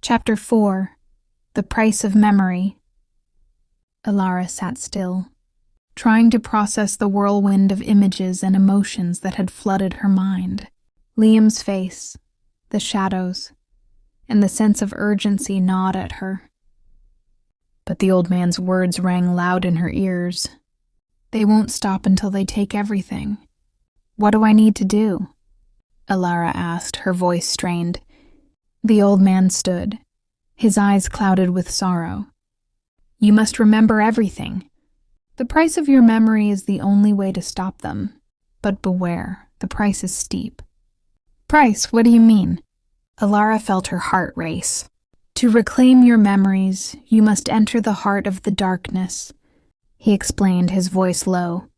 Chapter 4. The Price of Memory. Elara sat still, trying to process the whirlwind of images and emotions that had flooded her mind. Liam's face, the shadows, and the sense of urgency gnawed at her. But the old man's words rang loud in her ears. They won't stop until they take everything. What do I need to do? Elara asked, her voice strained. The old man stood, his eyes clouded with sorrow. You must remember everything. The price of your memory is the only way to stop them. But beware, the price is steep. Price, what do you mean? Elara felt her heart race. To reclaim your memories, you must enter the heart of the darkness, he explained, his voice low.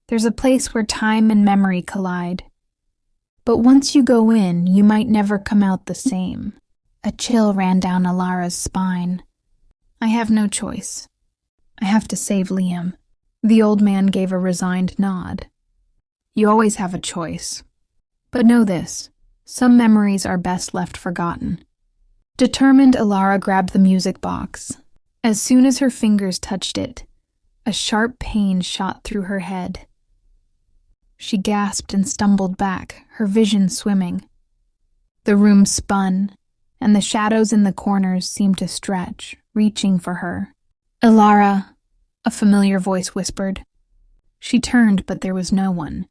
There's a place where time and memory collide. But once you go in, you might never come out the same. A chill ran down Elara's spine. I have no choice. I have to save Liam. The old man gave a resigned nod. You always have a choice. But know this, some memories are best left forgotten. Determined, Elara grabbed the music box. As soon as her fingers touched it, a sharp pain shot through her head. She gasped and stumbled back, her vision swimming. The room spun, and the shadows in the corners seemed to stretch, reaching for her. Elara, a familiar voice whispered. She turned, but there was no one.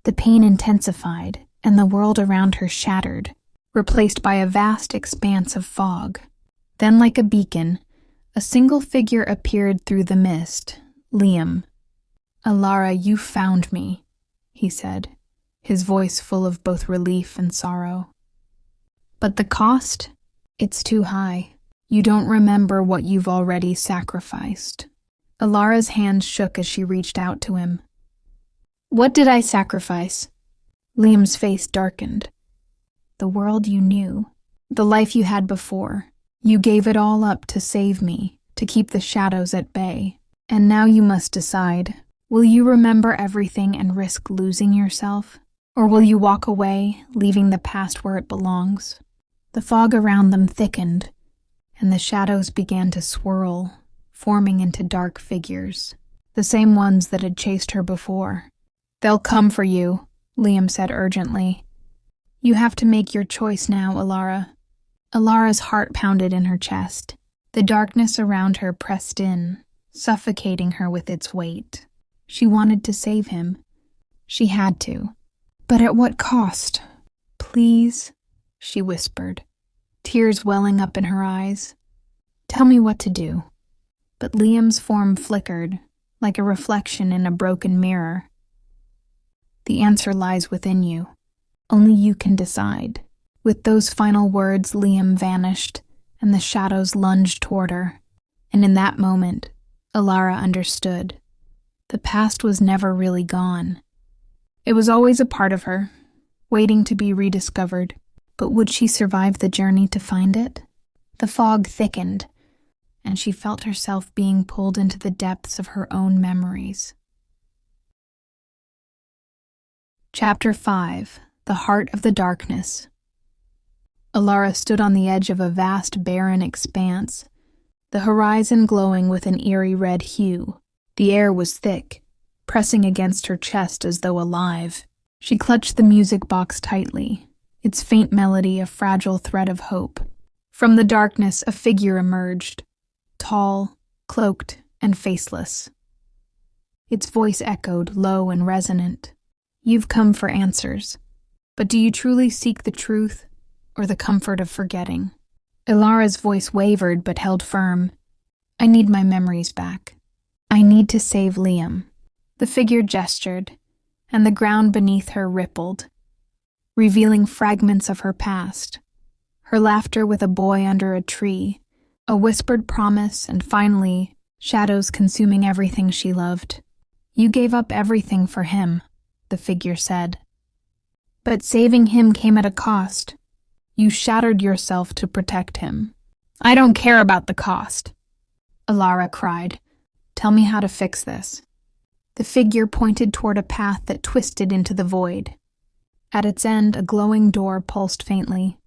The pain intensified, and the world around her shattered, replaced by a vast expanse of fog. Then, like a beacon, a single figure appeared through the mist. Liam. Elara, you found me, he said, his voice full of both relief and sorrow. But the cost? It's too high. You don't remember what you've already sacrificed. Elara's hand shook as she reached out to him. What did I sacrifice? Liam's face darkened. The world you knew, the life you had before. You gave it all up to save me, to keep the shadows at bay. And now you must decide. Will you remember everything and risk losing yourself? Or will you walk away, leaving the past where it belongs? The fog around them thickened, and the shadows began to swirl, forming into dark figures, the same ones that had chased her before. They'll come for you, Liam said urgently. You have to make your choice now, Elara. Elara's heart pounded in her chest. The darkness around her pressed in, suffocating her with its weight. She wanted to save him. She had to. But at what cost? Please, she whispered, tears welling up in her eyes. Tell me what to do. But Liam's form flickered, like a reflection in a broken mirror. The answer lies within you. Only you can decide. With those final words, Liam vanished, and the shadows lunged toward her. And in that moment, Elara understood. The past was never really gone. It was always a part of her, waiting to be rediscovered. But would she survive the journey to find it? The fog thickened, and she felt herself being pulled into the depths of her own memories. Chapter 5. The Heart of the Darkness. Elara stood on the edge of a vast, barren expanse, the horizon glowing with an eerie red hue. The air was thick, pressing against her chest as though alive. She clutched the music box tightly, its faint melody a fragile thread of hope. From the darkness, a figure emerged, tall, cloaked, and faceless. Its voice echoed, low and resonant. You've come for answers, but do you truly seek the truth or the comfort of forgetting? Elara's voice wavered but held firm. I need my memories back. I need to save Liam. The figure gestured, and the ground beneath her rippled, revealing fragments of her past. Her laughter with a boy under a tree, a whispered promise, and finally, shadows consuming everything she loved. You gave up everything for him, the figure said. But saving him came at a cost. You shattered yourself to protect him. I don't care about the cost, Elara cried. Tell me how to fix this. The figure pointed toward a path that twisted into the void. At its end, a glowing door pulsed faintly.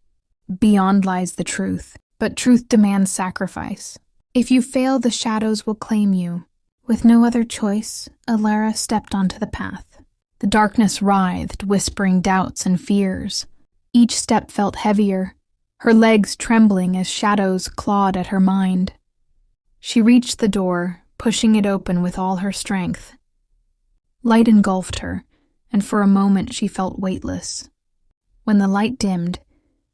Beyond lies the truth. But truth demands sacrifice. If you fail, the shadows will claim you. With no other choice, Elara stepped onto the path. The darkness writhed, whispering doubts and fears. Each step felt heavier, her legs trembling as shadows clawed at her mind. She reached the door, pushing it open with all her strength. Light engulfed her, and for a moment she felt weightless. When the light dimmed,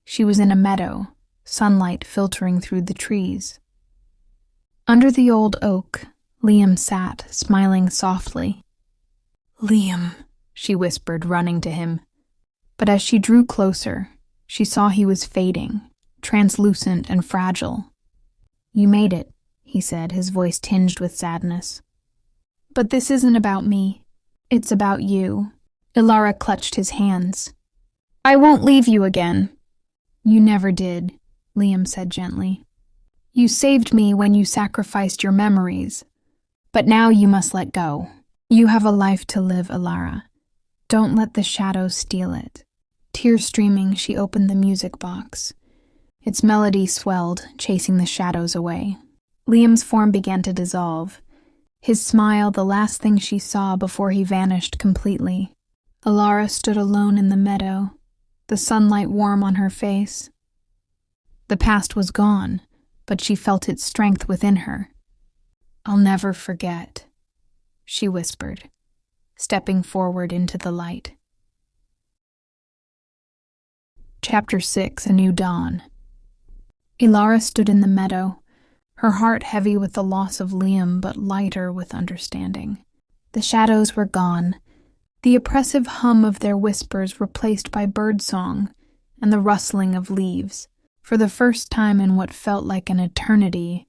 she was in a meadow, sunlight filtering through the trees. Under the old oak, Liam sat, smiling softly. "Liam," she whispered, running to him. But as she drew closer, she saw he was fading, translucent and fragile. "You made it," he said, his voice tinged with sadness. "But this isn't about me. It's about you." Elara clutched his hands. "I won't leave you again." "You never did," Liam said gently. "You saved me when you sacrificed your memories. But now you must let go. You have a life to live, Elara. Don't let the shadows steal it." Tears streaming, she opened the music box. Its melody swelled, chasing the shadows away. Liam's form began to dissolve. His smile, the last thing she saw before he vanished completely. Elara stood alone in the meadow, the sunlight warm on her face. The past was gone, but she felt its strength within her. "I'll never forget," she whispered, stepping forward into the light. Chapter 6: A New Dawn. Elara stood in the meadow, her heart heavy with the loss of Liam but lighter with understanding. The shadows were gone, the oppressive hum of their whispers replaced by birdsong and the rustling of leaves. For the first time in what felt like an eternity,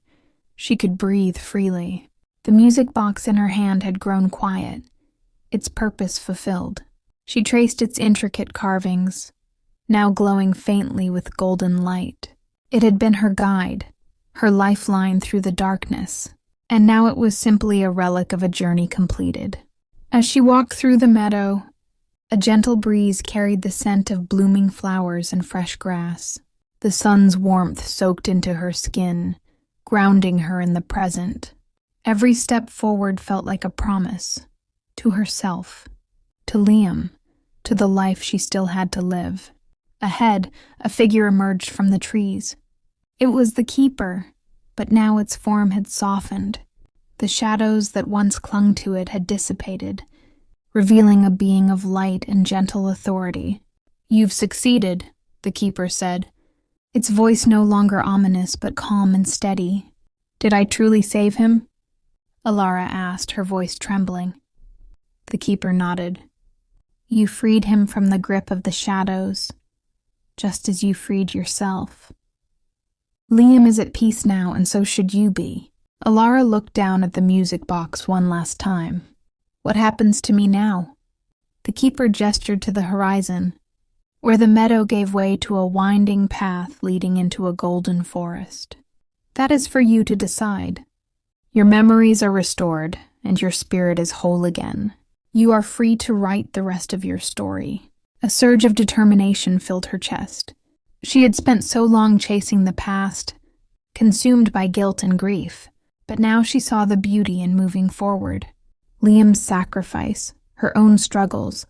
she could breathe freely. The music box in her hand had grown quiet, its purpose fulfilled. She traced its intricate carvings, now glowing faintly with golden light. It had been her guide, her lifeline through the darkness, and now it was simply a relic of a journey completed. As she walked through the meadow, a gentle breeze carried the scent of blooming flowers and fresh grass. The sun's warmth soaked into her skin, grounding her in the present. Every step forward felt like a promise, to herself, to Liam, to the life she still had to live. Ahead, a figure emerged from the trees. It was the keeper, but now its form had softened. The shadows that once clung to it had dissipated, revealing a being of light and gentle authority. "You've succeeded," the keeper said, its voice no longer ominous but calm and steady. "Did I truly save him?" Elara asked, her voice trembling. The keeper nodded. "You freed him from the grip of the shadows, just as you freed yourself. Liam is at peace now, and so should you be." Elara looked down at the music box one last time. "What happens to me now?" The keeper gestured to the horizon, where the meadow gave way to a winding path leading into a golden forest. "That is for you to decide. Your memories are restored, and your spirit is whole again. You are free to write the rest of your story." A surge of determination filled her chest. She had spent so long chasing the past, consumed by guilt and grief, but now she saw the beauty in moving forward. Liam's sacrifice, her own struggles,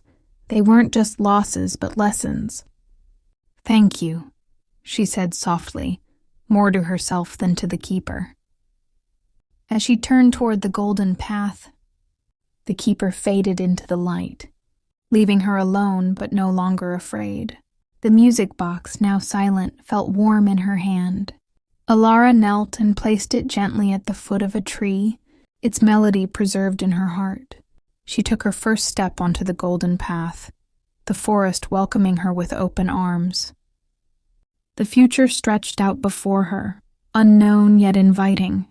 they weren't just losses but lessons. "Thank you," she said softly, more to herself than to the keeper. As she turned toward the golden path, the keeper faded into the light, leaving her alone but no longer afraid. The music box, now silent, felt warm in her hand. Elara knelt and placed it gently at the foot of a tree, its melody preserved in her heart. She took her first step onto the golden path, the forest welcoming her with open arms. The future stretched out before her, unknown yet inviting.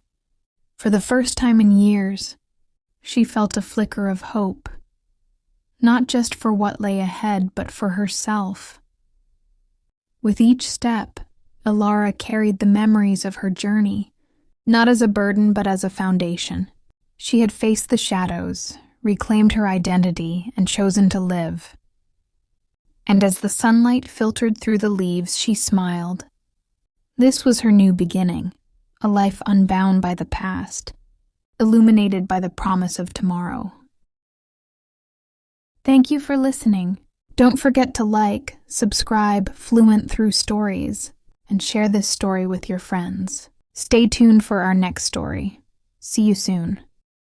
For the first time in years, she felt a flicker of hope, not just for what lay ahead, but for herself. With each step, Elara carried the memories of her journey, not as a burden but as a foundation. She had faced the shadows, reclaimed her identity, and chosen to live. And as the sunlight filtered through the leaves, she smiled. This was her new beginning, a life unbound by the past, illuminated by the promise of tomorrow. Thank you for listening. Don't forget to like, subscribe Fluent Through Stories, and share this story with your friends. Stay tuned for our next story. See you soon.